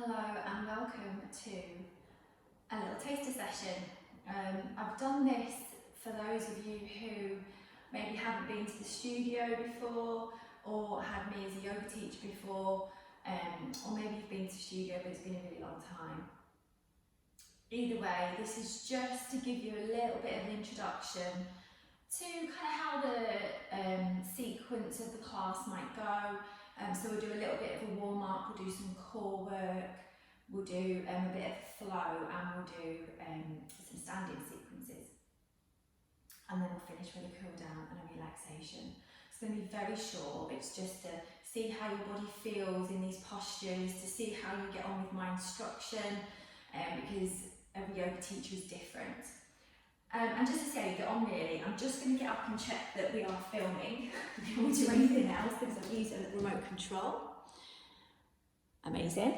Hello and welcome to a little taster session. I've done this for those of you who maybe haven't been to the studio before or had me as a yoga teacher before, or maybe you've been to the studio but it's been a really long time. Either way, this is just to give you a little bit of an introduction to kind of how the sequence of the class might go. So we'll do a little bit of a warm-up, we'll do some core work, we'll do a bit of flow, and we'll do some standing sequences. And then we'll finish with a cool down and a relaxation. It's going to be very short, it's just to see how your body feels in these postures, to see how you get on with my instruction, because every yoga teacher is different. And just to say, get on really, I'm just going to get up and check that we are filming before we do anything else because I've used a remote control. Amazing.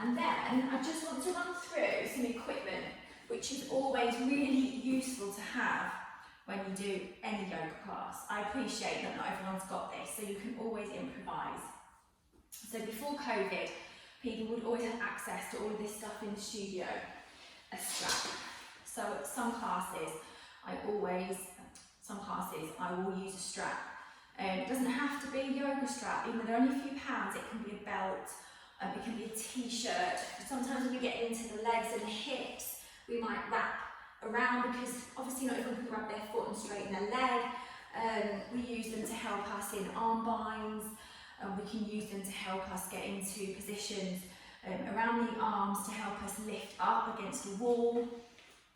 And then I just want to run through some equipment which is always really useful to have when you do any yoga class. I appreciate that not everyone's got this, so you can always improvise. So before COVID, people would always have access to all of this stuff in the studio. A strap. So at some classes I will use a strap. It doesn't have to be a yoga strap, even though they're only a few pounds. It can be a belt, it can be a t-shirt. Sometimes when we get into the legs and the hips, we might wrap around because obviously not everyone can grab their foot and straighten their leg. We use them to help us in arm binds, and we can use them to help us get into positions around the arms to help us lift up against the wall.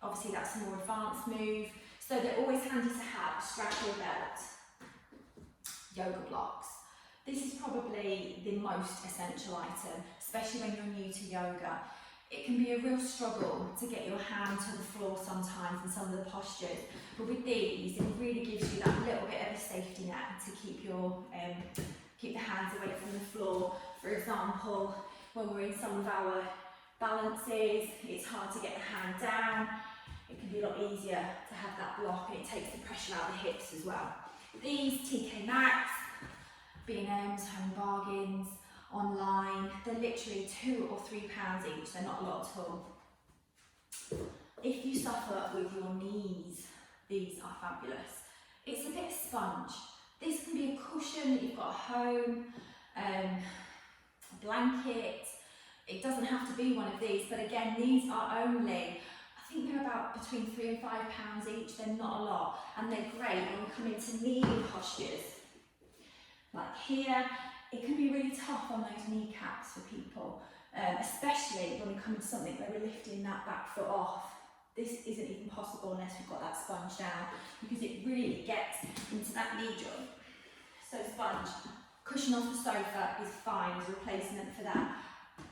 Obviously that's a more advanced move, so they're always handy to have. A strap or belt. Yoga blocks. This is probably the most essential item, especially when you're new to yoga. It can be a real struggle to get your hand to the floor sometimes in some of the postures, but with these it really gives you that little bit of a safety net to keep the hands away from the floor. For example, when we're in some of our balances, it's hard to get the hand down. It can be a lot easier to have that block, and it takes the pressure out of the hips as well. These TK Maxx, B&M's, Home Bargains, online, they're literally £2 or £3 each, they're not a lot at all. If you suffer with your knees, these are fabulous. It's a bit of sponge. This can be a cushion that you've got at home, a blanket. It doesn't have to be one of these, but again, these are only, I think they're about between £3 and £5 each. They're not a lot, and they're great when you come into kneeling postures. Like here, it can be really tough on those kneecaps for people, especially when we come into something where we're lifting that back foot off. This isn't even possible unless we've got that sponge down, because it really gets into that knee joint. So sponge, cushion off the sofa is fine as a replacement for that.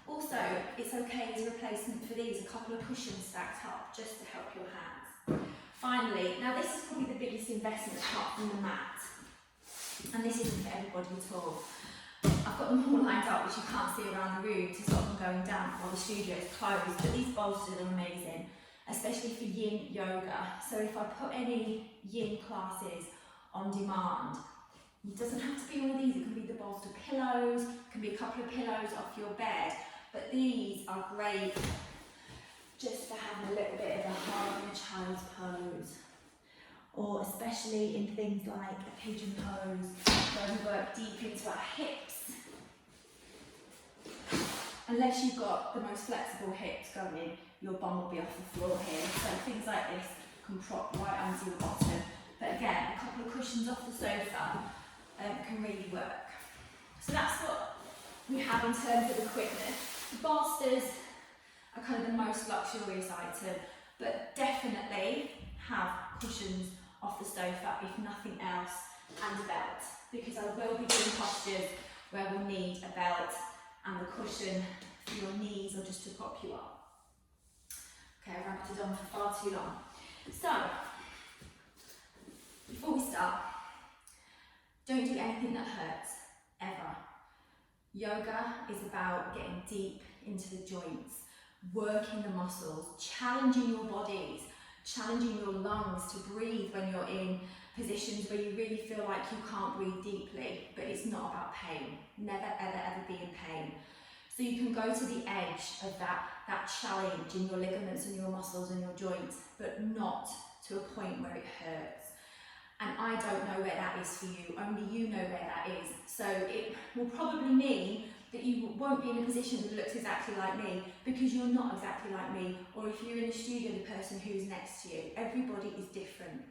Also, it's okay as a replacement for these, a couple of cushions stacked up just to help your hands. Finally, now this is probably the biggest investment apart from the mat, and this isn't for everybody at all. I've got them all lined up, which you can't see around the room to stop them going down while the studio is closed, but these bolsters are amazing, especially for yin yoga. So if I put any yin classes on demand, it doesn't have to be one of these, it can be the bolster pillows, it can be a couple of pillows off your bed, but these are great just for having a little bit of a harder child's pose, or especially in things like a pigeon pose, where we work deep into our hips. Unless you've got the most flexible hips going, your bum will be off the floor here, so things like this can prop right onto your bottom. But again, a couple of cushions off the sofa can really work. So that's what we have in terms of equipment. The bolsters are kind of the most luxurious item, but definitely have cushions off the sofa if nothing else, and a belt, because I will be doing postures where we'll need a belt and the cushion for your knees or just to prop you up. Okay, I rambled on for far too long. So, before we start, don't do anything that hurts, ever. Yoga is about getting deep into the joints, working the muscles, challenging your bodies, challenging your lungs to breathe when you're in positions where you really feel like you can't breathe deeply, but it's not about pain. Never, ever, ever be in pain. So you can go to the edge of that challenge in your ligaments and your muscles and your joints, but not to a point where it hurts. And I don't know where that is for you, only you know where that is. So it will probably mean that you won't be in a position that looks exactly like me, because you're not exactly like me, or if you're in a studio, the person who's next to you. Everybody is different,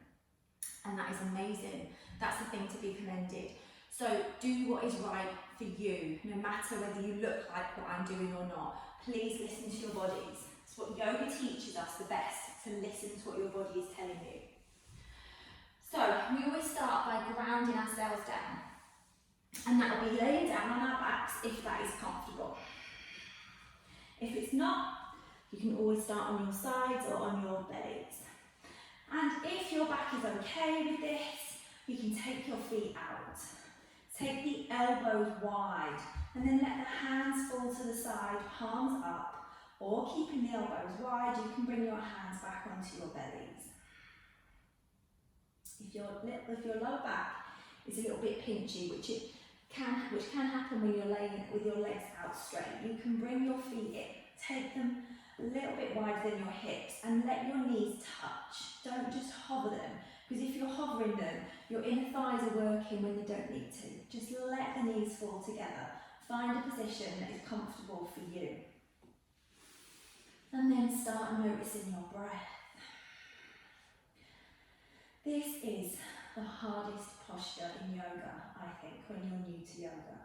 and that is amazing. That's the thing to be commended. So do what is right for you, no matter whether you look like what I'm doing or not. Please listen to your bodies. It's what yoga teaches us the best, to listen to what your body is telling you. So we always start by grounding ourselves down, and that will be laying down on our backs if that is comfortable. If it's not, you can always start on your sides or on your bellies. And if your back is okay with this, you can take your feet out. Take the elbows wide, and then let the hands fall to the side, palms up, or keeping the elbows wide, you can bring your hands back onto your bellies. If your lower back is a little bit pinchy, which can happen when you're laying with your legs out straight, you can bring your feet in, take them a little bit wider than your hips, and let your knees touch. Don't just hover them, because if you're hovering them, your inner thighs are working when they don't need to. Just let the knees fall together. Find a position that is comfortable for you. And then start noticing your breath. This is the hardest posture in yoga, I think, when you're new to yoga.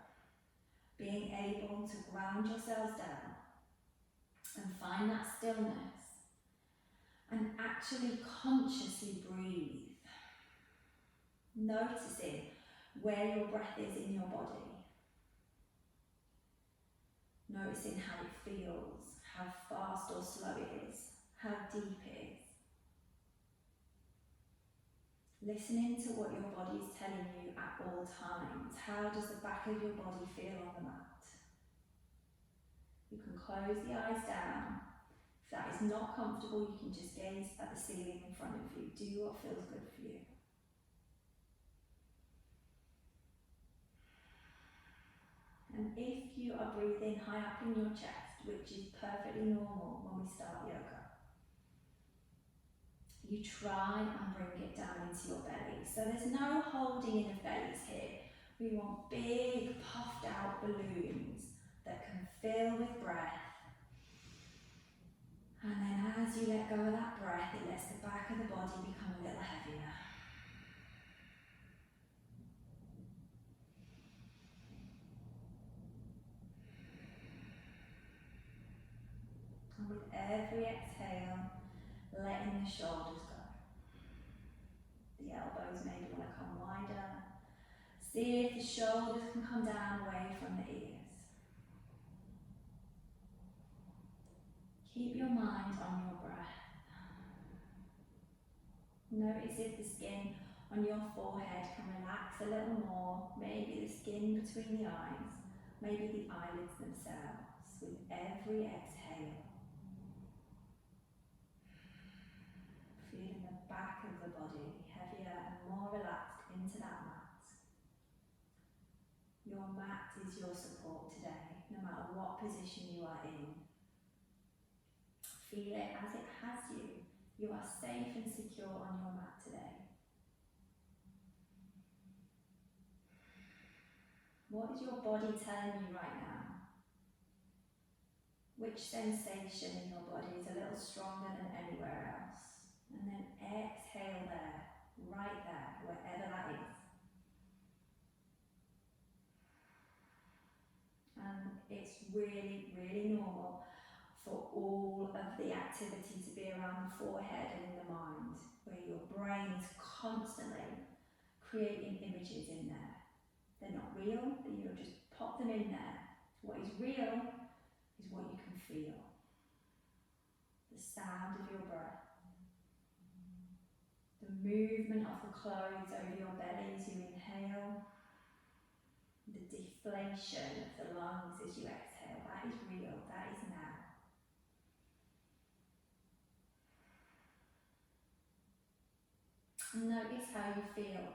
Being able to ground yourselves down and find that stillness and actually consciously breathe. Noticing where your breath is in your body. Noticing how it feels, how fast or slow it is, how deep it is. Listening to what your body is telling you at all times. How does the back of your body feel on the mat? You can close the eyes down. If that is not comfortable, you can just gaze at the ceiling in front of you. Do what feels good for you. And if you are breathing high up in your chest, which is perfectly normal when we start yoga, you try and bring it down into your belly. So there's no holding in of bellies here. We want big puffed out balloons that can fill with breath. And then as you let go of that breath, it lets the back of the body become a little heavier. And with every exhale, letting the shoulders go. The elbows maybe want to come wider. See if the shoulders can come down away from the ears. Keep your mind on your breath. Notice if the skin on your forehead can relax a little more. Maybe the skin between the eyes. Maybe the eyelids themselves. With every exhale. Feeling the back of the body heavier and more relaxed into that mat. Your mat is your support today, no matter what position you are in. Feel it as it has you. You are safe and secure on your mat today. What is your body telling you right now? Which sensation in your body is a little stronger than anywhere else? And then exhale there, right there, wherever that is. And it's really, really normal for all of the activity to be around the forehead and in the mind, where your brain is constantly creating images in there. They're not real, but you'll just pop them in there. What is real is what you can feel. The sound of your breath. The movement of the clothes over your belly as you inhale. The deflation of the lungs as you exhale. That is real, that is now. And notice how you feel.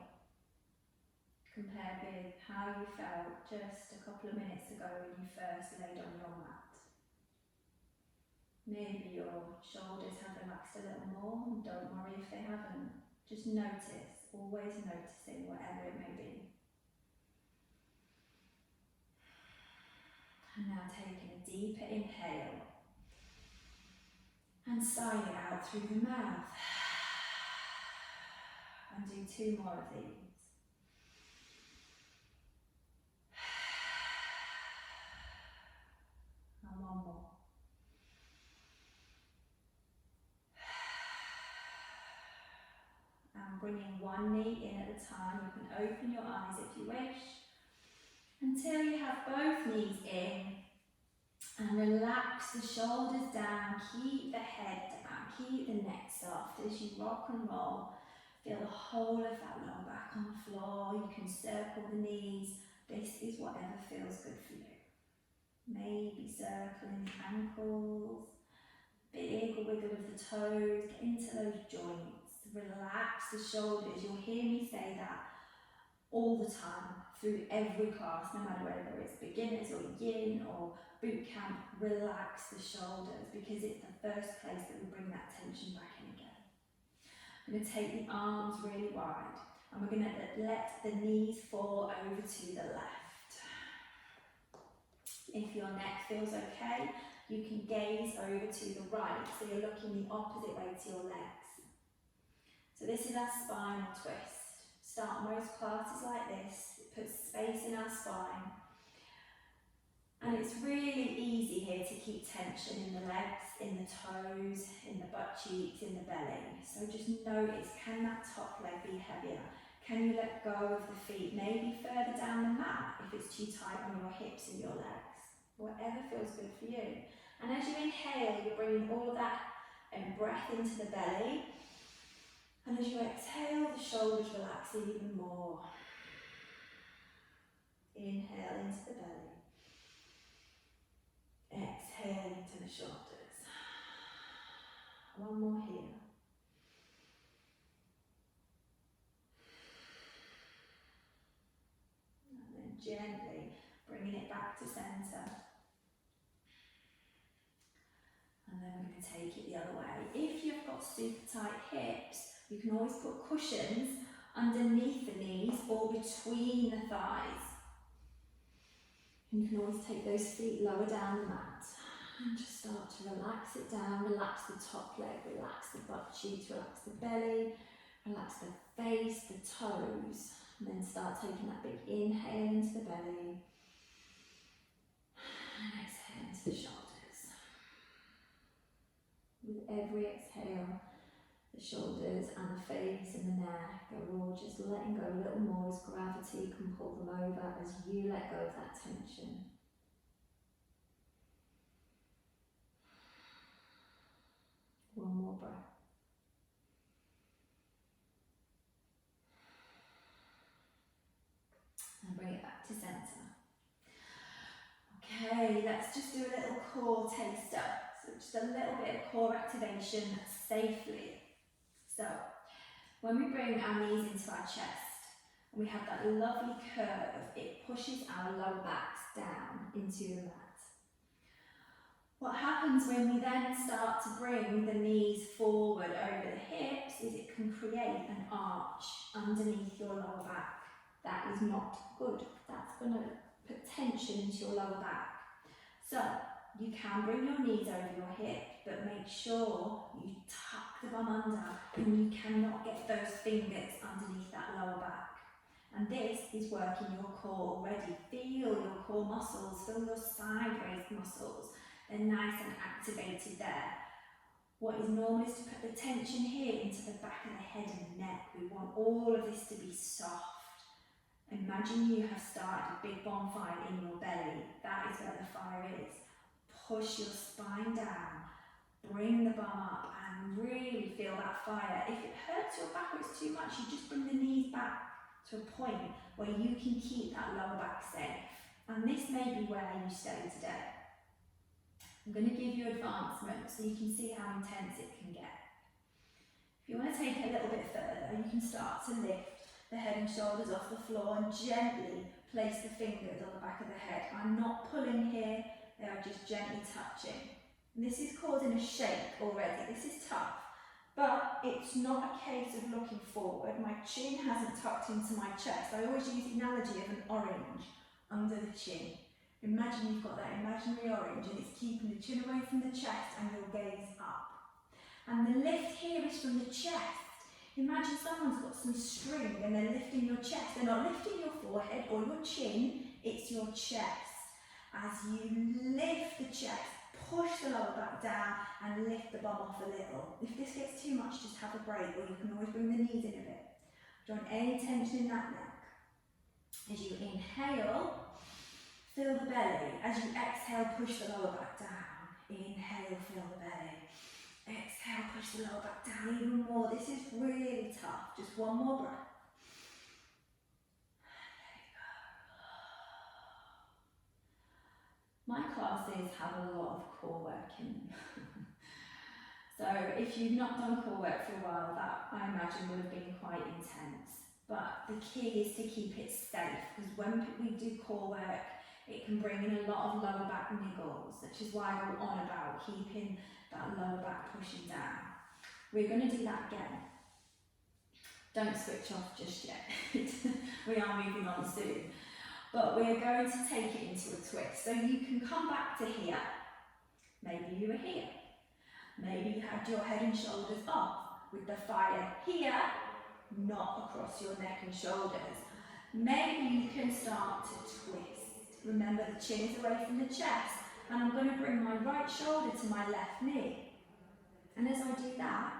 compared with how you felt just a couple of minutes ago when you first laid on your mat. Maybe your shoulders have relaxed a little more, and don't worry if they haven't. Just notice, always noticing whatever it may be. And now taking a deeper inhale and sigh it out through the mouth. And do 2 more of these. And 1 more. And bringing one knee in at a time. You can open your eyes if you wish, until you have both knees in, and relax the shoulders down, keep the head down, keep the neck soft as you rock and roll. Feel the whole of that lower back on the floor. You can circle the knees. This is whatever feels good for you. Maybe circling the ankles, big wiggle of the toes, get into those joints, relax the shoulders. You'll hear me say that all the time through every class, no matter whether it's beginners or yin or boot camp. Relax the shoulders, because it's the first place that we bring that tension back in again. I'm going to take the arms really wide, and we're going to let the knees fall over to the left. If your neck feels okay, you can gaze over to the right, so you're looking the opposite way to your legs. So this is our spinal twist. Start most classes like this. It puts space in our spine. And it's really easy here to keep tension in the legs, in the toes, in the butt cheeks, in the belly. So just notice, can that top leg be heavier? Can you let go of the feet? Maybe further down the mat if it's too tight on your hips and your legs. Whatever feels good for you. And as you inhale, you're bringing all of that breath into the belly. And as you exhale, the shoulders relax even more. Inhale into the belly. Exhale into the shoulders. 1 more here. And then gently bringing it back to centre. And then we're going to take it the other way. If you've got super tight hips, you can always put cushions underneath the knees or between the thighs. And you can always take those feet lower down the mat and just start to relax it down. Relax the top leg, relax the butt cheeks, relax the belly, relax the face, the toes. And then start taking that big inhale into the belly and exhale into the shoulders. With every exhale, the shoulders and the face and the neck are all just letting go a little more as gravity can pull them over as you let go of that tension. One more breath. And bring it back to centre. Okay, let's just do a little core taster. So just a little bit of core activation safely. So, when we bring our knees into our chest, and we have that lovely curve, it pushes our lower backs down into the mat. What happens when we then start to bring the knees forward over the hips is it can create an arch underneath your lower back. That is not good. That's going to put tension into your lower back. So, you can bring your knees over your hip, but make sure you tuck the bum under and you cannot get those fingers underneath that lower back. And this is working your core already. Feel your core muscles, feel your sideways muscles. They're nice and activated there. What is normal is to put the tension here into the back of the head and the neck. We want all of this to be soft. Imagine you have started a big bonfire in your belly. That is where the fire is. Push your spine down, bring the bum up and really feel that fire. If it hurts your back or it's too much, you just bring the knees back to a point where you can keep that lower back safe. And this may be where you stay today. I'm going to give you advancement so you can see how intense it can get. If you want to take it a little bit further, you can start to lift the head and shoulders off the floor and gently place the fingers on the back of the head. I'm not pulling here, they are just gently touching. And this is causing a shake already. This is tough, but it's not a case of looking forward. My chin hasn't tucked into my chest. I always use the analogy of an orange under the chin. Imagine you've got that imaginary orange and it's keeping the chin away from the chest and your gaze up. And the lift here is from the chest. Imagine someone's got some string and they're lifting your chest. They're not lifting your forehead or your chin, it's your chest. As you lift the chest, push the lower back down and lift the bum off a little. If this gets too much, just have a break, or you can always bring the knees in a bit. Don't want any tension in that neck. As you inhale, fill the belly. As you exhale, push the lower back down. Inhale, fill the belly. Exhale, push the lower back down even more. This is really tough. Just one more breath. My classes have a lot of core work in them. So if you've not done core work for a while, that I imagine would have been quite intense. But the key is to keep it safe, because when we do core work, it can bring in a lot of lower back niggles, which is why I go on about keeping that lower back pushing down. We're going to do that again. Don't switch off just yet. We are moving on soon. But we're going to take it into a twist. So you can come back to here. Maybe you were here. Maybe you had your head and shoulders off with the fire here, not across your neck and shoulders. Maybe you can start to twist. Remember, the chin is away from the chest, and I'm going to bring my right shoulder to my left knee. And as I do that,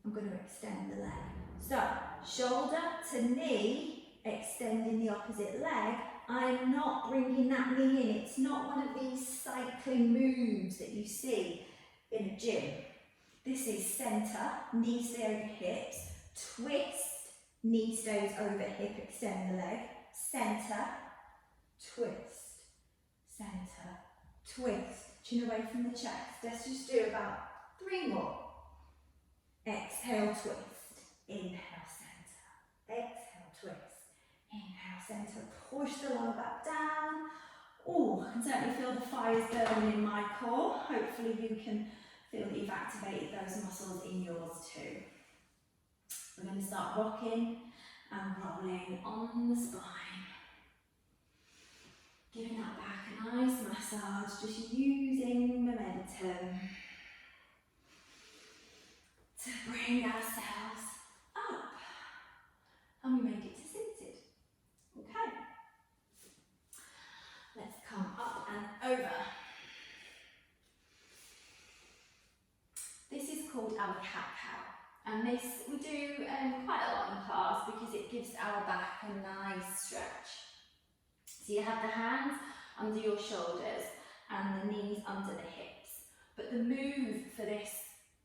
I'm going to extend the leg. So, shoulder to knee, extending the opposite leg. I'm not bringing that knee in. It's not one of these cycling moves that you see in a gym. This is centre, knee stay over hips, twist, knee stays over hip, extend the leg, centre, twist, centre, twist, chin away from the chest. Let's just do about 3 more. Exhale, twist, inhale, centre, exhale, twist, inhale, centre, push the lower back down. Oh, I can certainly feel the fires burning in my core. Hopefully you can feel that you've activated those muscles in yours too. We're going to start rocking and rolling on the spine. Giving that back a nice massage, just using momentum to bring ourselves up. And we made it to seated. Okay. Let's come up and over. This is called our cat-cow. And this we do quite a lot in class because it gives our back a nice stretch. So you have the hands under your shoulders and the knees under the hips. But the move for this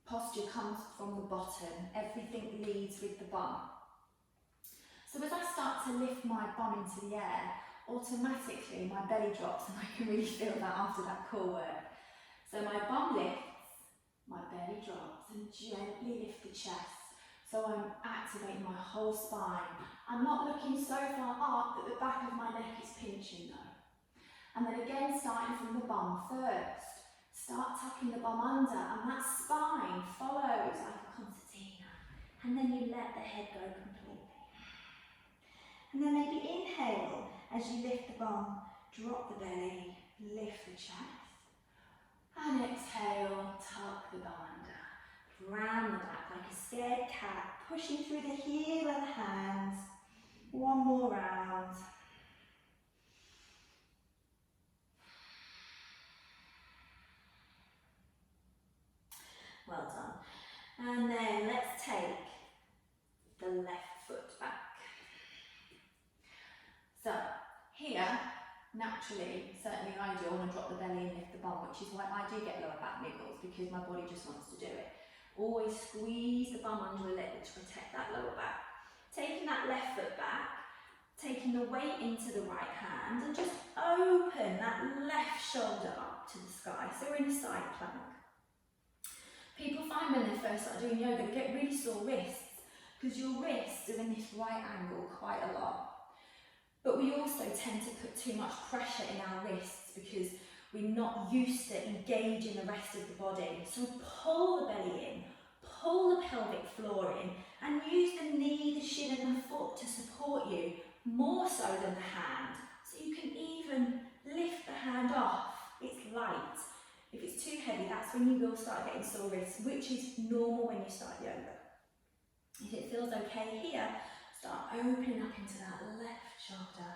posture comes from the bottom. Everything leads with the bum. So as I start to lift my bum into the air, automatically my belly drops, and I can really feel that after that core work. So my bum lifts, my belly drops, and gently lift the chest. So I'm activating my whole spine. I'm not looking so far up that the back of my neck is pinching though. And then again, starting from the bum first. Start tucking the bum under, and that spine follows like a concertina. And then you let the head go completely. And then maybe inhale as you lift the bum, drop the belly, lift the chest. And exhale, tuck the bum under. Round the back like a scared cat, pushing through the heel of the hands. One more round. Well done. And then let's take the left foot back. So here, naturally, certainly I do want to drop the belly and lift the bum, which is why I do get lower back niggles, because my body just wants to do it. Always squeeze the bum under a little to protect that lower back. Taking that left foot back, taking the weight into the right hand, and just open that left shoulder up to the sky. So we're in a side plank. People find when they first start doing yoga, they get really sore wrists because your wrists are in this right angle quite a lot. But we also tend to put too much pressure in our wrists because we're not used to engaging the rest of the body. So pull the belly in, pull the pelvic floor in, and use the knee, the shin and the foot to support you, more so than the hand. So you can even lift the hand off. It's light. If it's too heavy, that's when you will start getting sore wrists, which is normal when you start yoga. If it feels okay here, start opening up into that left shoulder.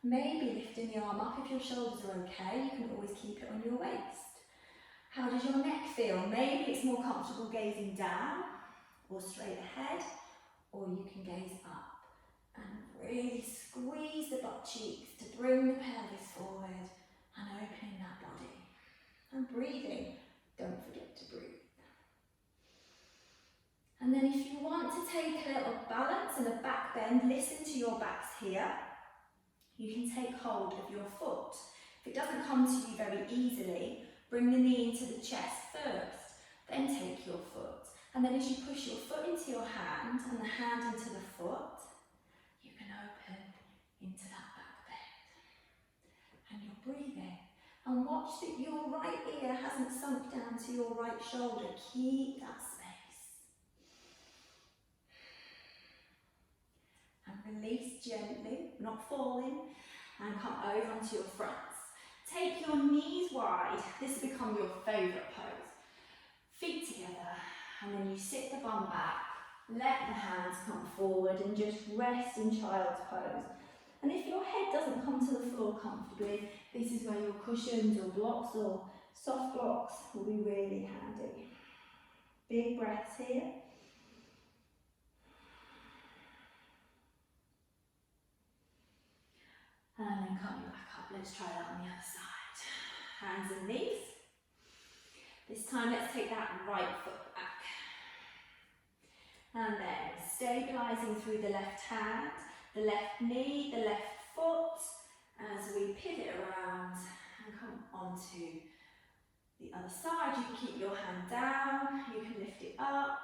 Maybe lifting the arm up if your shoulders are okay. You can always keep it on your waist. How does your neck feel? Maybe it's more comfortable gazing down or straight ahead, or you can gaze up and really squeeze the butt cheeks to bring the pelvis forward and opening that body. And breathing, don't forget to breathe. And then if you want to take a little balance and a back bend, listen to your backs here. You can take hold of your foot. If it doesn't come to you very easily, bring the knee into the chest first, then take your foot. And then as you push your foot into your hand and the hand into the foot, you can open into that back bend. And you're breathing. And watch that your right ear hasn't sunk down to your right shoulder. Keep that space. And release gently, not falling, and come over onto your fronts. Take your knees wide. This will become your favourite pose. Feet together, and then you sit the bum back. Let the hands come forward and just rest in child's pose. And if your head doesn't come to the floor comfortably, this is where your cushions or blocks or soft blocks will be really handy. Big breaths here. And then coming back up, let's try that on the other side. Hands and knees. This time let's take that right foot back. And then stabilising through the left hand, the left knee, the left foot, as we pivot around and come onto the other side. You can keep your hand down, you can lift it up,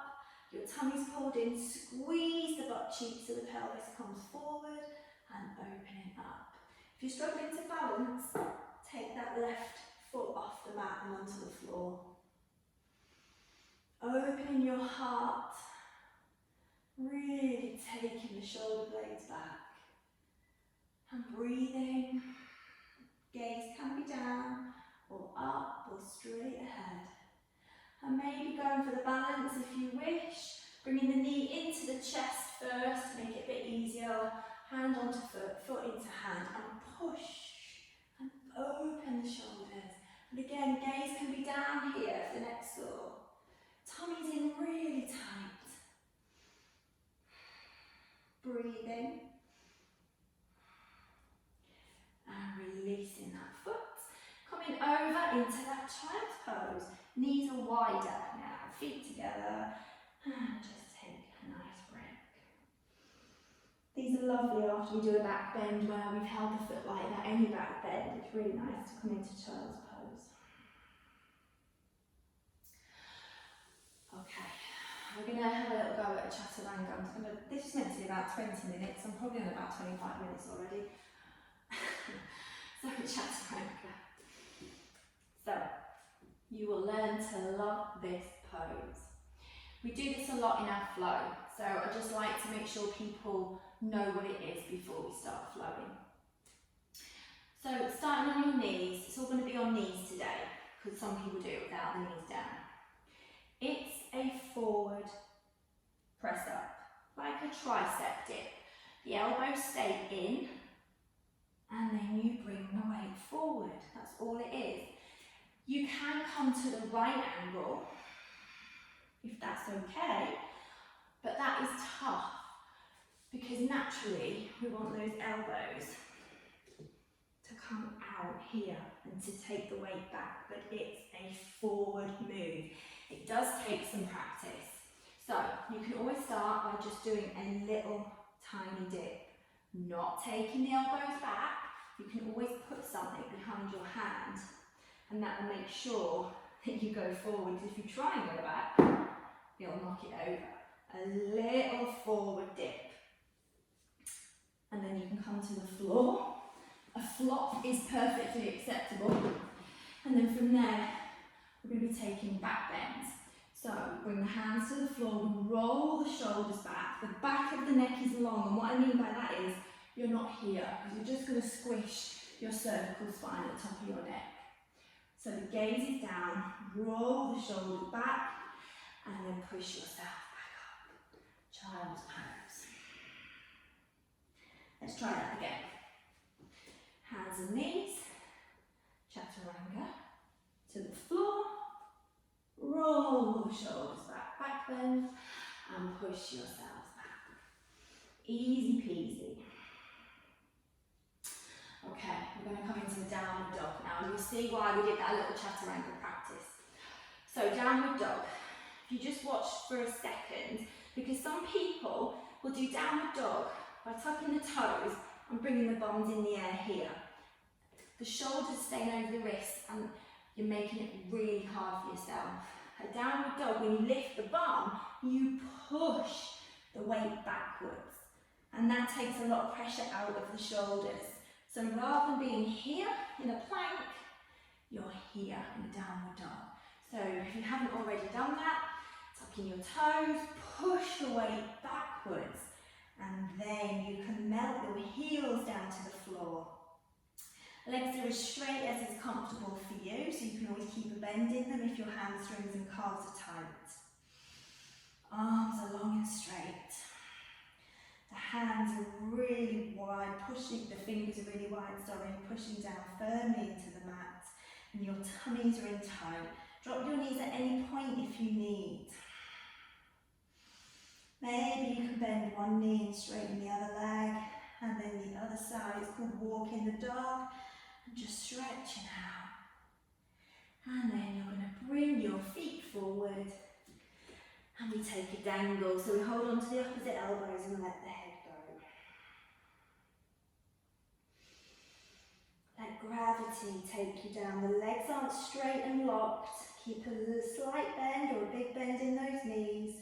your tummy's pulled in, squeeze the butt cheeks so the pelvis comes forward and opening up. If you're struggling to balance, take that left foot off the mat and onto the floor. Opening your heart, really taking the shoulder blades back. And breathing, gaze can be down or up or straight ahead. And maybe going for the balance if you wish, bringing the knee into the chest first, make it a bit easier, hand onto foot, foot into hand, and push and open the shoulders. And again, gaze can be down here for the next floor. Tummy's in really tight. Breathing. And releasing that foot. Coming over into that child's pose. Knees are wider now, feet together. And just take a nice break. These are lovely after we do a back bend where we've held the foot like that, any back bend. It's really nice to come into child's pose. Okay, we're going to have a little go at a chaturanga. This is meant to be about 20 minutes. I'm probably on about 25 minutes already. So chaturanga. So you will learn to love this pose. We do this a lot in our flow, so I just like to make sure people know what it is before we start flowing. So starting on your knees, it's all going to be on knees today, because some people do it without the knees down. It's a forward press up, like a tricep dip. The elbows stay in, and then you bring the weight forward. That's all it is. You can come to the right angle, if that's okay, but that is tough, because naturally we want those elbows to come out here and to take the weight back, but it's a forward move. It does take some practice. So you can always start by just doing a little tiny dip, not taking the elbows back. You can always put something behind your hand, and that will make sure that you go forward. If you try and go back, you'll knock it over. a little forward dip. And then you can come to the floor. A flop is perfectly acceptable. And then from there, we're going to be taking back bends. So bring the hands to the floor, we roll the shoulders back. The back of the neck is long, and what I mean by that is you're not here, because you're just going to squish your cervical spine at the top of your neck. So the gaze is down, roll the shoulders back, and then push yourself back up. Child's pose. Let's try that again. Hands and knees, chaturanga, to the floor, roll the shoulders back, back bend, and push yourselves back. Easy peasy. Okay, we're going to come into the downward dog now. You'll see why we did that little chaturanga practice. So downward dog, if you just watch for a second, because some people will do downward dog by tucking the toes and bringing the bums in the air here. The shoulders staying over the wrists and you're making it really hard for yourself. A downward dog, when you lift the bum, you push the weight backwards. And that takes a lot of pressure out of the shoulders. So rather than being here in a plank, you're here in a downward dog. So if you haven't already done that, tuck in your toes, push the weight backwards, and then you can melt your heels down to the floor. Legs are as straight as is comfortable for you, so you can always keep a bend in them if your hamstrings and calves are tight. Arms are long and straight. The hands are really wide, the fingers are really wide, pushing down firmly into the mat. And your tummies are in tight. Drop your knees at any point if you need. Maybe you can bend one knee and straighten the other leg, and then the other side. It's called walking the dog. And just stretching out. And then you're going to bring your feet forward. And we take a dangle. So we hold on to the opposite elbows and let the head go. Let gravity take you down. The legs aren't straight and locked. Keep a slight bend or a big bend in those knees.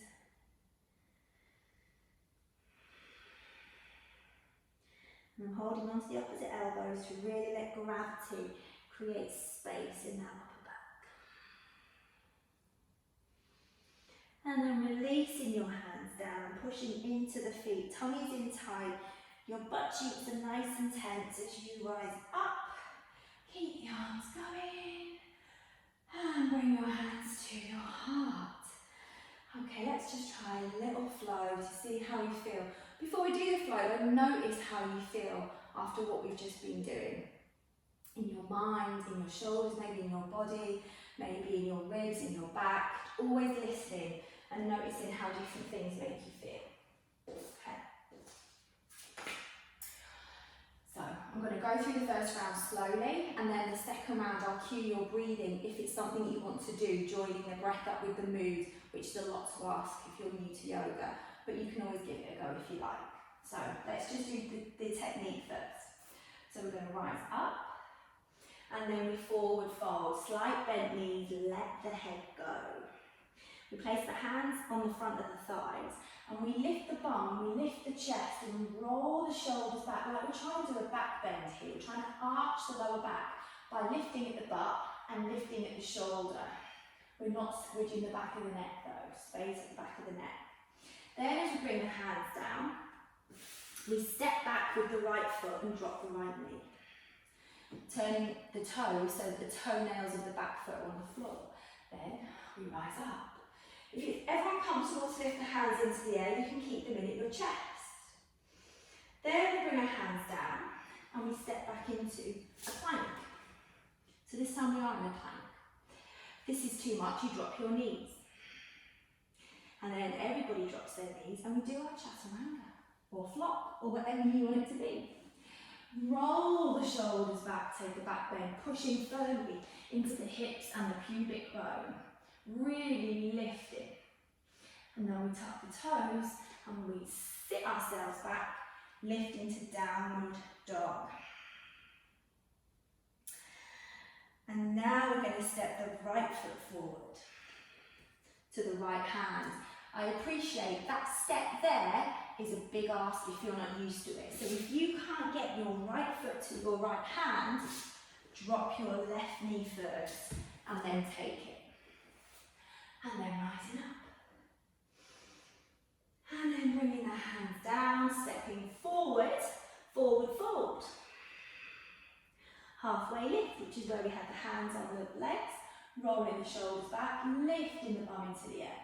And I'm holding on to the opposite elbows to really let gravity create space in that upper back. And then releasing your hands down and pushing into the feet, tummies in tight. Your butt cheeks are nice and tense as you rise up. Keep the arms going. And bring your hands to your heart. Okay, let's just try a little flow to see how you feel. Before we do the flow, notice how you feel after what we've just been doing. In your mind, in your shoulders, maybe in your body, maybe in your ribs, in your back. Always listening and noticing how different things make you feel. Okay. So I'm going to go through the first round slowly, and then the second round I'll cue your breathing if it's something that you want to do, joining the breath up with the moves, which is a lot to ask if you're new to yoga, but you can always give it a go if you like. So let's just do the technique first. So we're going to rise up, and then we forward fold, slight bent knees, let the head go. We place the hands on the front of the thighs, and we lift the bum, we lift the chest, and we roll the shoulders back, like we're trying to do a back bend here. We're trying to arch the lower back by lifting at the butt and lifting at the shoulder. We're not squidging the back of the neck though, space at the back of the neck. Then as we bring the hands down, we step back with the right foot and drop the right knee. Turning the toes so that the toenails of the back foot are on the floor. Then we rise up. If it's ever uncomfortable to lift the hands into the air, you can keep them in at your chest. Then we bring our hands down and we step back into a plank. So this time we are in a plank. If this is too much, you drop your knees. And then everybody drops their knees and we do our chaturanga or flop or whatever you want it to be. Roll the shoulders back, take a back bend, pushing firmly into the hips and the pubic bone. Really lift it. And then we tuck the toes and we sit ourselves back, lift into downward dog. And now we're going to step the right foot forward to the right hand. I appreciate that step there is a big ask if you're not used to it. So if you can't get your right foot to your right hand, drop your left knee first and then take it. And then rising up. And then bringing the hands down, stepping forward, forward fold. Halfway lift, which is where we have the hands on the legs, rolling the shoulders back, lifting the bum into the air.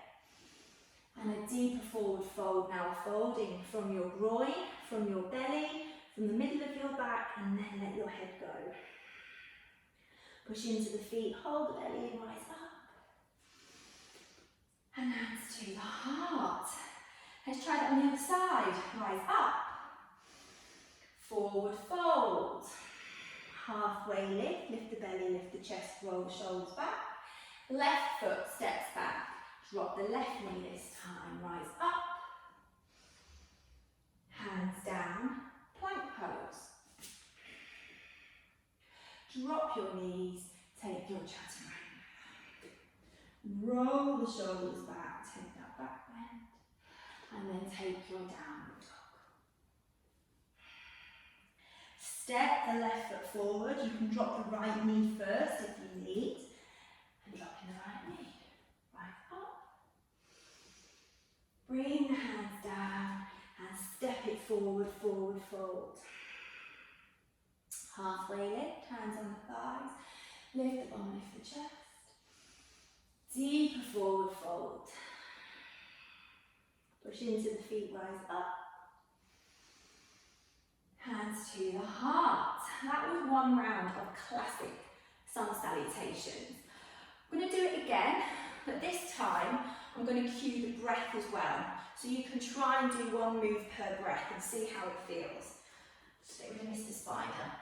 And a deeper forward fold now, folding from your groin, from your belly, from the middle of your back, and then let your head go. Push into the feet, hold the belly and rise up. And hands to the heart. Let's try that on the other side. Rise up. Forward fold. Halfway lift, lift the belly, lift the chest, roll the shoulders back. Left foot steps back. Drop the left knee this time. Rise up. Hands down. Plank pose. Drop your knees. Take your chaturanga. Roll the shoulders back. Take that back bend. And then take your downward dog. Step the left foot forward. You can drop the right knee first if you need. And drop in the right knee. Right up. Bring the hands down and step it forward, forward fold. Halfway lift, hands on the thighs. Lift the bum, lift the chest. Deeper forward fold. Push into the feet, rise up. Hands to the heart. That was one round of classic sun salutations. I'm going to do it again, but this time I'm going to cue the breath as well. So you can try and do one move per breath and see how it feels. Stay with Mr. Spider.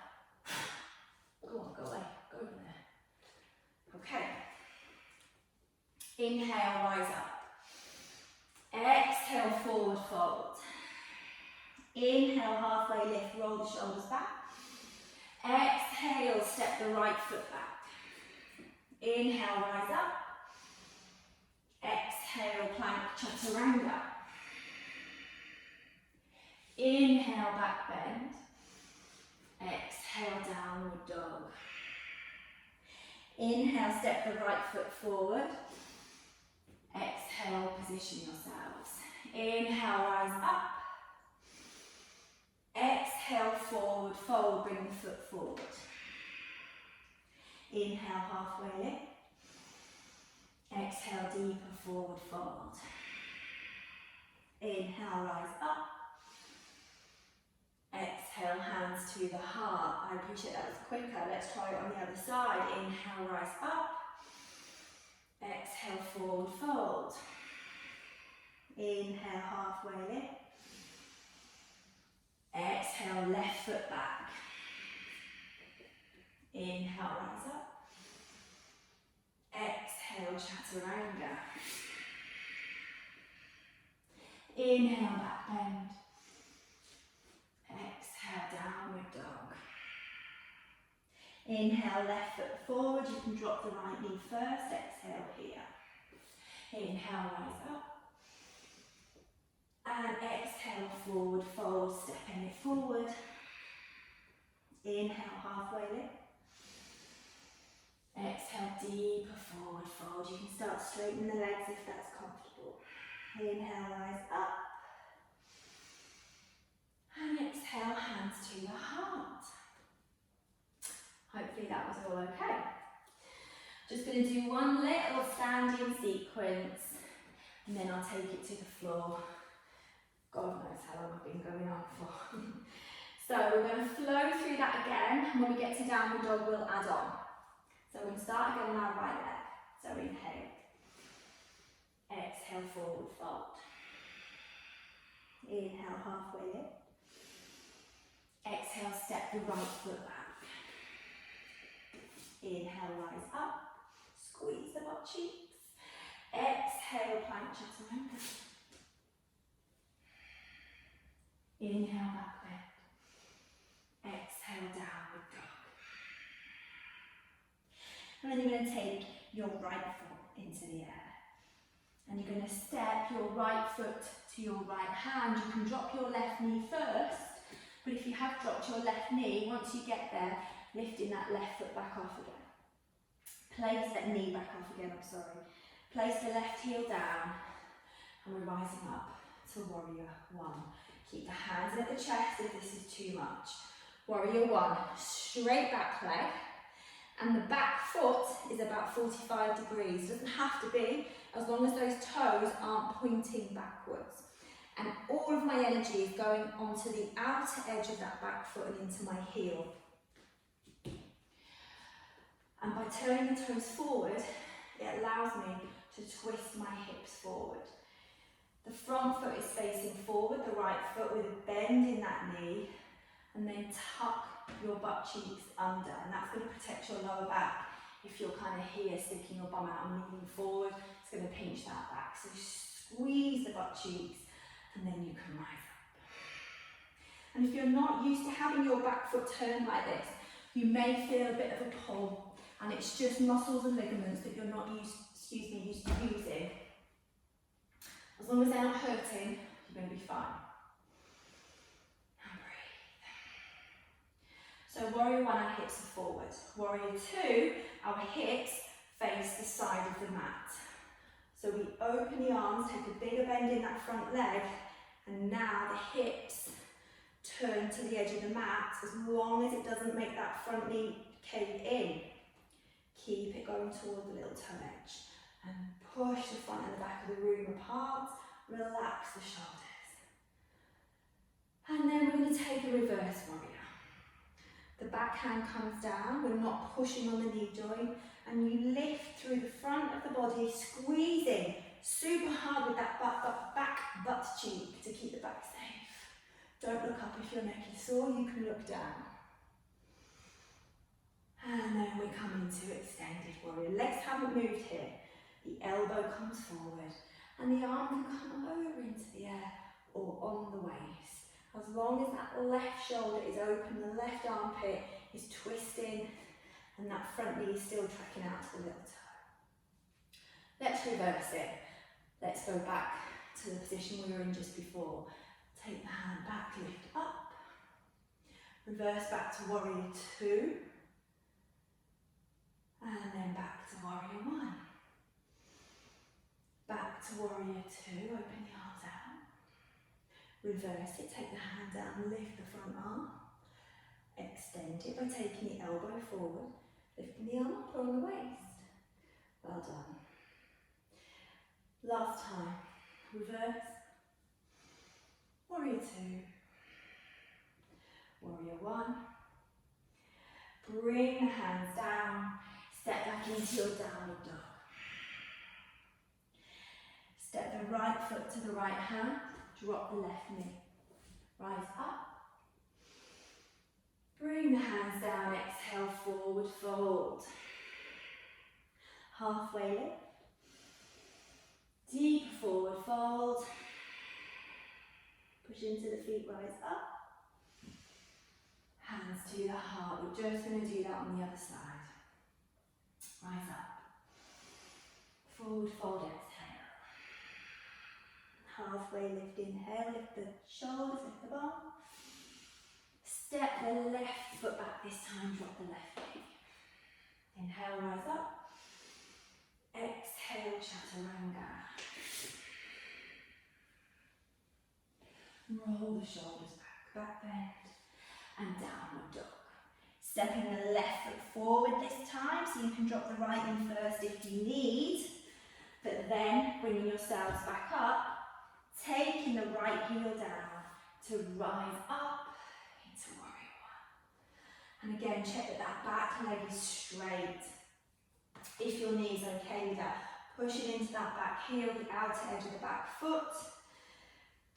Go on, go away, go over there. Okay. Inhale, rise up. Exhale, forward fold. Inhale, halfway lift, roll the shoulders back. Exhale, step the right foot back. Inhale, rise up. Exhale, plank chaturanga. Inhale, back bend. Exhale, downward dog. Inhale, step the right foot forward. Exhale, position yourselves. Inhale, rise up. Exhale, forward fold, bring the foot forward. Inhale, halfway lift. Exhale, deeper forward fold. Inhale, rise up. Exhale, hands to the heart. I appreciate that was quicker. Let's try it on the other side. Inhale, rise up. Exhale, forward fold. Inhale, halfway lift. Exhale, left foot back. Inhale, rise up. Exhale, chaturanga. Inhale, back bend. Exhale, downward dog. Inhale, left foot forward. You can drop the right knee first. Exhale here. Inhale, rise up. And exhale, forward fold, stepping it forward. Inhale, halfway lift. Exhale, deeper forward fold. You can start straightening the legs if that's comfortable. Inhale, rise up. And exhale, hands to the heart. Hopefully that was all okay. Just going to do one little standing sequence and then I'll take it to the floor. God knows how long I've been going on for. So we're going to flow through that again, and when we get to downward dog we'll add on. So we're going to start again on our right leg. So inhale. Exhale, forward fold. Inhale, halfway lift. Exhale, step the right foot back. Inhale, rise up. Squeeze the butt cheeks. Exhale, plank chaturanga. Inhale, back bend. Exhale, downward dog. And then you're going to take your right foot into the air. And you're going to step your right foot to your right hand. You can drop your left knee first, but if you have dropped your left knee, once you get there, lifting that left foot back off again. Place that knee back off again, I'm sorry. Place the left heel down, and we're rising up to warrior one. Keep the hands at the chest if this is too much. Warrior one, straight back leg, and the back foot is about 45 degrees. Doesn't have to be, as long as those toes aren't pointing backwards. And all of my energy is going onto the outer edge of that back foot and into my heel. And by turning the toes forward, it allows me to twist my hips forward. The front foot is facing forward, the right foot with a bend in that knee, and then tuck your butt cheeks under, and that's going to protect your lower back. If you're kind of here, sticking your bum out and moving forward, it's going to pinch that back. So squeeze the butt cheeks, and then you can rise up. And if you're not used to having your back foot turned like this, you may feel a bit of a pull, and it's just muscles and ligaments that you're not used to using. As long as they're not hurting, you're going to be fine. And breathe. So warrior one, our hips are forward. Warrior two, our hips face the side of the mat. So we open the arms, take a bigger bend in that front leg, and now the hips turn to the edge of the mat as long as it doesn't make that front knee cave in. Keep it going toward the little toe edge. And push the front and the back of the room apart. Relax the shoulders. And then we're going to take a reverse warrior. The back hand comes down. We're not pushing on the knee joint. And you lift through the front of the body, squeezing super hard with that back butt cheek to keep the back safe. Don't look up if your neck is sore. You can look down. And then we come into extended warrior. Legs haven't moved here. The elbow comes forward and the arm can come over into the air or on the waist. As long as that left shoulder is open, the left armpit is twisting and that front knee is still tracking out to the little toe. Let's reverse it. Let's go back to the position we were in just before. Take the hand back, lift up. Reverse back to warrior two. And then back to warrior one. Back to warrior two, open the arms out. Reverse it, take the hand down, lift the front arm. Extend it by taking the elbow forward, lifting the arm up on the waist. Well done. Last time, reverse. Warrior two. Warrior one. Bring the hands down. Step back into your downward dog. Step the right foot to the right hand, drop the left knee. Rise up. Bring the hands down, exhale, forward fold. Halfway lift. Deep forward fold. Push into the feet, rise up. Hands to the heart. We're just going to do that on the other side. Rise up. Forward fold, exhale. Halfway lift, inhale, lift the shoulders, lift the bum. Step the left foot back this time, drop the left knee. Inhale, rise up. Exhale, chaturanga. Roll the shoulders back bend, and downward dog. Stepping the left foot forward this time, so you can drop the right knee first if you need, but then bringing yourselves back up, taking the right heel down to rise up into warrior one. And again, check that that back leg is straight. If your knee's okay with that, pushing into that back heel, the outer edge of the back foot.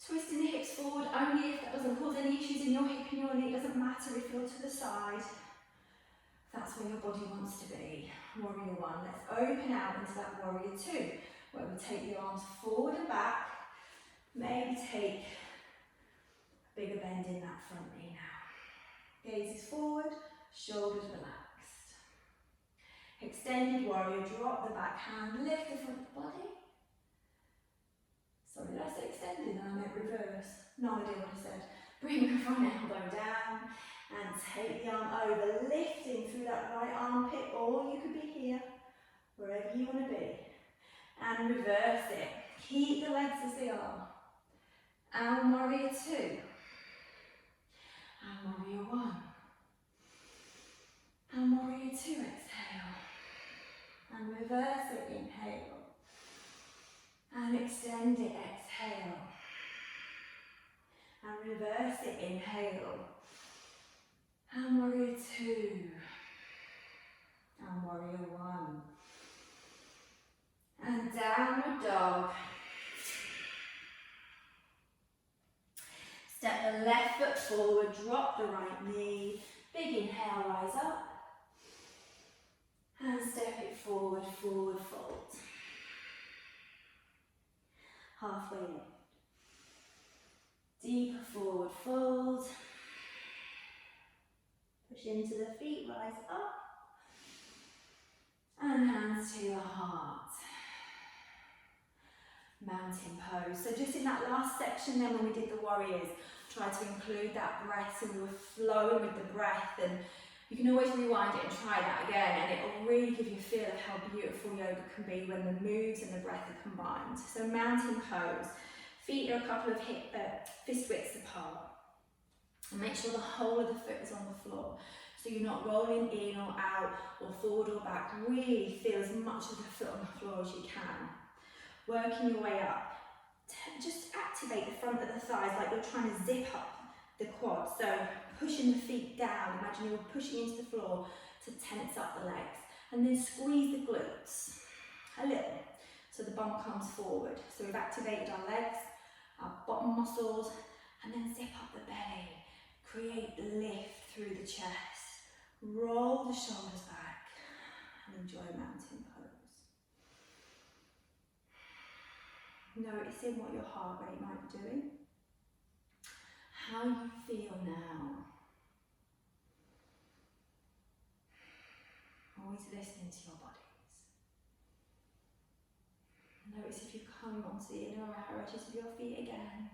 Twisting the hips forward, only if that doesn't cause any issues in your hip and your knee. It doesn't matter if you're to the side. That's where your body wants to be. Warrior one. Let's open out into that warrior two, where we take the arms forward and back. Maybe take a bigger bend in that front knee now. Gaze is forward, shoulders relaxed. Extended warrior, drop the back hand, lift the front body. Sorry, did I say extended? No, I meant reverse. No idea what I said. Bring the front elbow down and take the arm over, lifting through that right armpit, or you could be here, wherever you want to be. And reverse it. Keep the legs as they are. And warrior 2. And warrior 1. And warrior 2, exhale. And reverse it, inhale. And extend it, exhale. And reverse it, inhale. And warrior 2. And warrior 1. And downward dog. Step the left foot forward, drop the right knee. Big inhale, rise up. And step it forward, forward fold. Halfway lift. Deeper forward fold. Push into the feet, rise up. And hands to your heart. Mountain pose. So just in that last section then when we did the warriors, try to include that breath, so we were flowing with the breath, and you can always rewind it and try that again, and it will really give you a feel of how beautiful yoga can be when the moves and the breath are combined. So mountain pose. Feet are a couple of fist widths apart. And make sure the whole of the foot is on the floor. So you're not rolling in or out or forward or back. Really feel as much of the foot on the floor as you can. Working your way up. Just activate the front of the thighs like you're trying to zip up the quad. So pushing the feet down. Imagine you're pushing into the floor to tense up the legs. And then squeeze the glutes a little so the bum comes forward. So we've activated our legs, our bottom muscles, and then zip up the belly. Create the lift through the chest. Roll the shoulders back and enjoy mountain pose. Noticing what your heart rate might be doing. How you feel now. Always listening to your bodies. Notice if you come onto the inner edges of your feet again.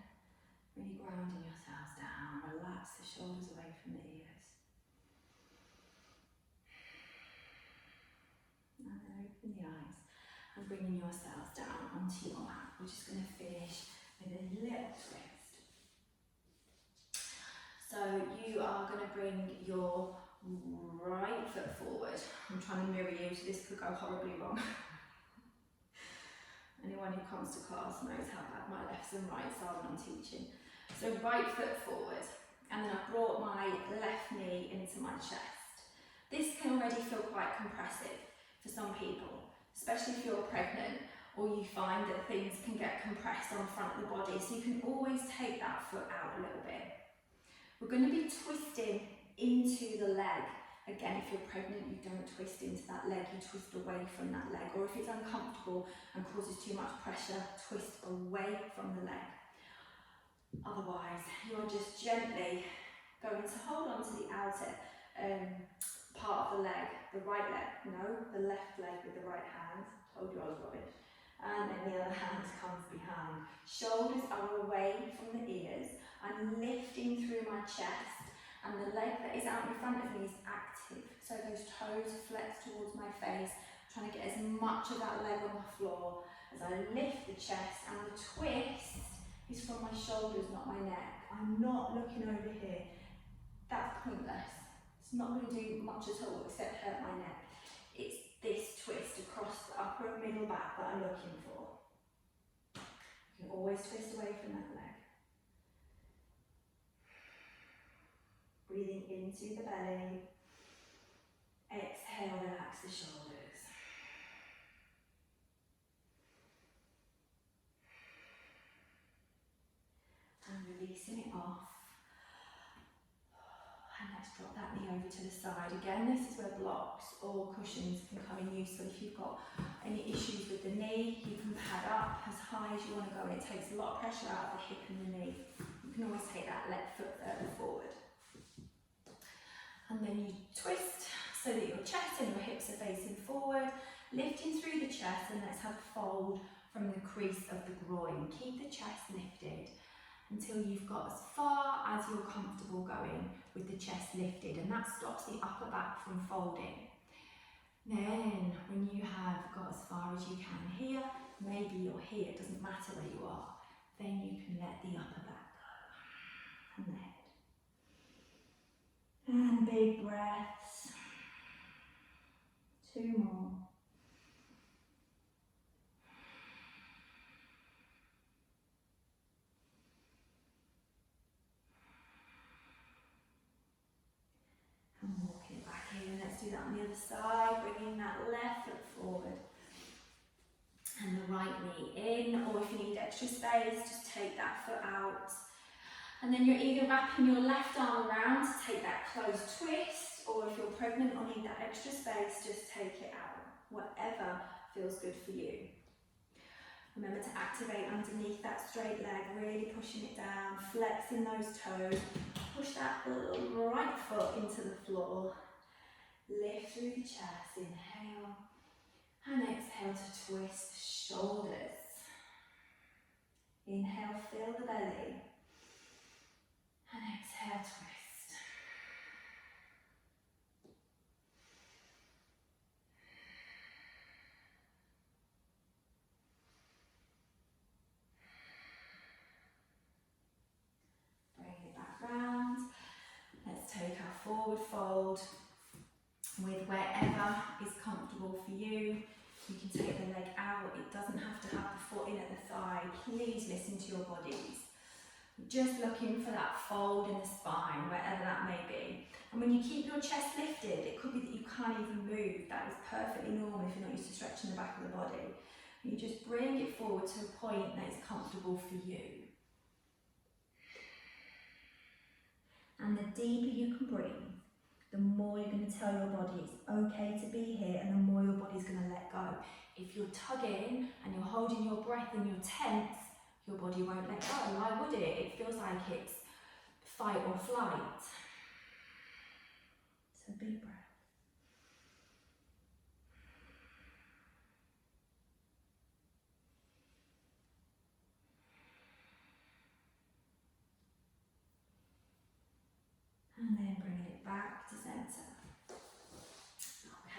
Really grounding yourselves down. Relax the shoulders away from the ears. And then open the eyes and bringing yourselves down onto your mat. We're just going to finish with a little twist. So you are going to bring your right foot forward. I'm trying to mirror you, so this could go horribly wrong. Anyone who comes to class knows how bad my lefts and rights are when I'm teaching. So right foot forward, and then I've brought my left knee into my chest. This can already feel quite compressive for some people, especially if you're pregnant or you find that things can get compressed on the front of the body, so you can always take that foot out a little bit. We're going to be twisting into the leg. Again, if you're pregnant, you don't twist into that leg, you twist away from that leg. Or if it's uncomfortable and causes too much pressure, twist away from the leg. Otherwise, you're just gently going to hold on to the outer part of the leg, the right leg, no, the left leg with the right hand. Told you I was rubbish. And then the other hand comes behind. Shoulders are away from the ears. I'm lifting through my chest, and the leg that is out in front of me is active. So those toes flex towards my face, trying to get as much of that leg on the floor as I lift the chest, and the twist is from my shoulders, not my neck. I'm not looking over here. That's pointless. It's not going to do much at all except hurt my neck. It's this twist across the upper and middle back that I'm looking for. You can always twist away from that leg. Breathing into the belly. Exhale, relax the shoulders. And releasing it off. And let's drop that knee over to the side. Again, this is where blocks or cushions can come in useful. If you've got any issues with the knee, you can pad up as high as you want to go, and it takes a lot of pressure out of the hip and the knee. You can always take that left foot further forward. And then you twist so that your chest and your hips are facing forward, lifting through the chest, and let's have a fold from the crease of the groin. Keep the chest lifted until you've got as far as you're comfortable going with the chest lifted, and that stops the upper back from folding. Then when you have got as far as you can here, maybe you're here, it doesn't matter where you are, then you can let the upper back go and the head. And big breaths. 2 more. And walk it back in. Let's do that on the other side, bringing that left foot forward. And the right knee in, or if you need extra space, just take that foot out. And then you're either wrapping your left arm around to take that closed twist, or if you're pregnant or need that extra space, just take it out. Whatever feels good for you. Remember to activate underneath that straight leg, really pushing it down, flexing those toes. Push that right foot into the floor. Lift through the chest, inhale. And exhale to twist the shoulders. Inhale, fill the belly. And exhale, twist. Bring it back round. Let's take our forward fold with wherever is comfortable for you. You can take the leg out, it doesn't have to have the foot in at the thigh. Please listen to your bodies. Just looking for that fold in the spine, wherever that may be. And when you keep your chest lifted, it could be that you can't even move. That is perfectly normal if you're not used to stretching the back of the body. You just bring it forward to a point that is comfortable for you. And the deeper you can breathe, the more you're going to tell your body it's okay to be here, and the more your body's going to let go. If you're tugging and you're holding your breath and you're tense, your body won't let go. Why would it? It feels like it's fight or flight. So big breath. And then bringing it back to centre.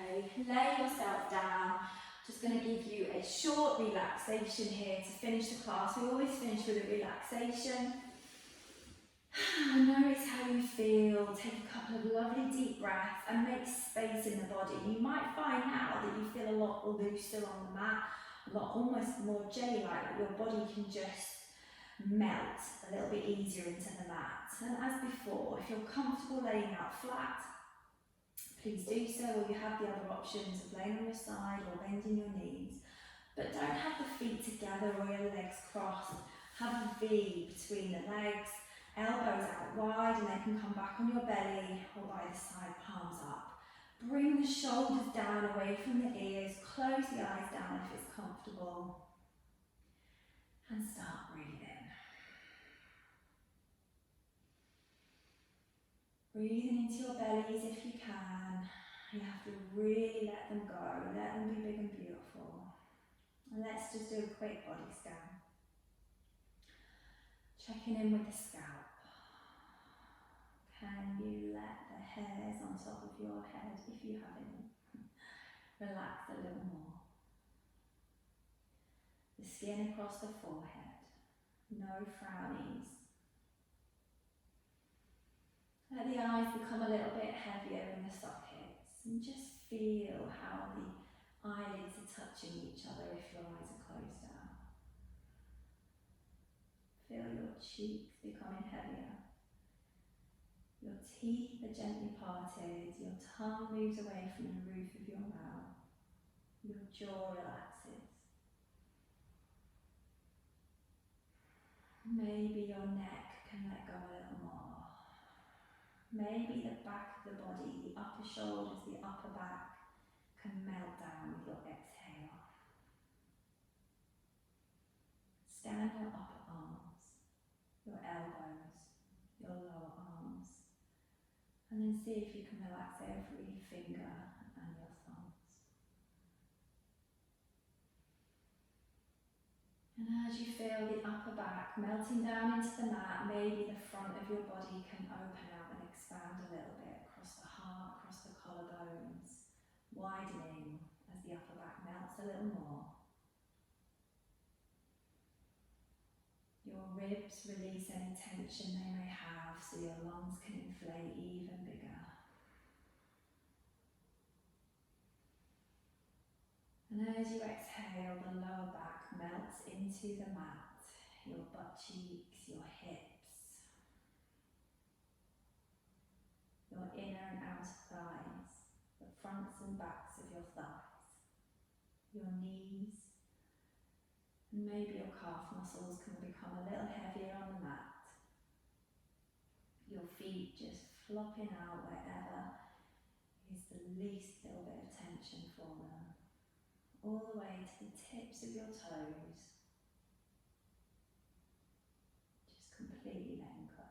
Okay, lay yourself down. Just going to give you a short relaxation here to finish the class. We always finish with a relaxation. Notice how you feel. Take a couple of lovely deep breaths and make space in the body. You might find now that you feel a lot looser on the mat, a lot almost more jelly-like, that your body can just melt a little bit easier into the mat. And as before, if you're comfortable laying out flat, please do so, or you have the other options of laying on your side or bending your knees. But don't have the feet together or your legs crossed. Have a V between the legs, elbows out wide, and they can come back on your belly or by the side, palms up. Bring the shoulders down away from the ears, close the eyes down if it's comfortable, and start breathing. Breathing into your bellies if you can. You have to really let them go, let them be big and beautiful. And let's just do a quick body scan. Checking in with the scalp. Can you let the hairs on top of your head, if you have any, relax a little more? The skin across the forehead, no frownies. Let the eyes become a little bit heavier in the sockets, and just feel how the eyelids are touching each other if your eyes are closed down. Feel your cheeks becoming heavier. Your teeth are gently parted, your tongue moves away from the roof of your mouth, your jaw relaxes. Maybe your neck can let go a little more. Maybe the back of the body, the upper shoulders, the upper back can melt down with your exhale. Scan your upper arms, your elbows, your lower arms, and then see if you can relax every finger and your thumbs. And as you feel the upper back melting down into the mat, maybe the front of your body can open out and expand a little bit across the heart, across the collarbones, widening as the upper back melts a little more. Your ribs release any tension they may have so your lungs can inflate even bigger. And as you exhale, the lower back melts into the mat, your butt cheeks, your hips, your inner and outer thighs, the fronts and backs of your thighs, your knees, and maybe your calf muscles can become a little heavier on the mat. Your feet just flopping out wherever is the least little bit of tension for them. All the way to the tips of your toes, just completely letting go.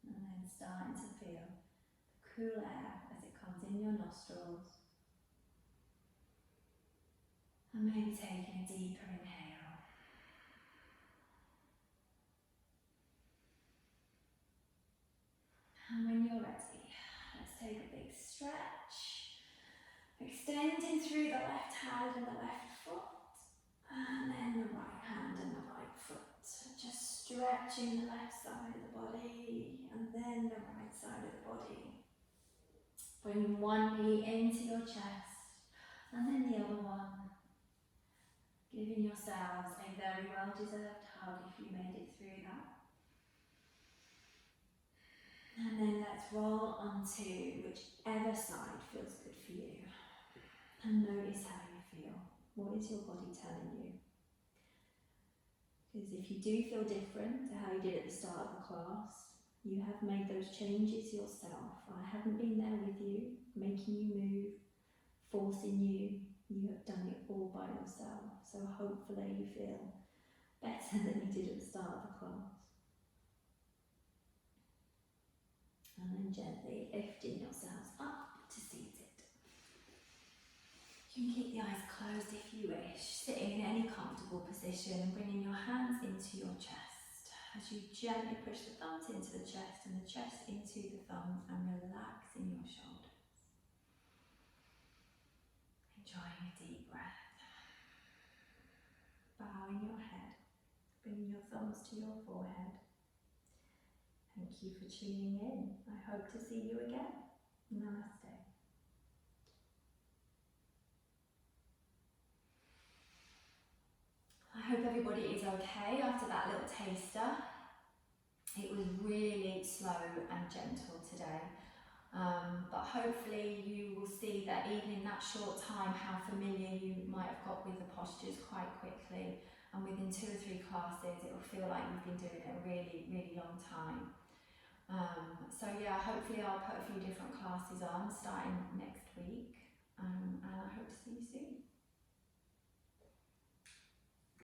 And then starting to feel the cool air as it comes in your nostrils. And maybe taking a deeper inhale. And when you're ready, let's take a big stretch. Extending through the left hand and the left foot. And then the right hand and the right foot. Just stretching the left side of the body and then the right side of the body. Bring one knee into your chest and then the other one. Giving yourselves a very well-deserved hug if you made it through that. And then let's roll onto whichever side feels good for you. And notice how you feel. What is your body telling you? Because if you do feel different to how you did at the start of the class, you have made those changes yourself. I haven't been there with you, making you move, forcing you. You have done it all by yourself. So hopefully you feel better than you did at the start of the class. And then gently lifting yourselves up to seated. You can keep the eyes closed if you wish, sitting in any comfortable position and bringing your hands into your chest as you gently push the thumbs into the chest and the chest into the thumbs and relaxing your shoulders. Enjoying a deep breath. Bowing your head, bringing your thumbs to your forehead. Thank you for tuning in. I hope to see you again. Namaste. I hope everybody is okay after that little taster. It was really slow and gentle today. But hopefully you will see that even in that short time how familiar you might have got with the postures quite quickly, and within 2 or 3 classes it will feel like you've been doing it a really, really long time. So yeah, hopefully I'll put a few different classes on starting next week, and I hope to see you soon.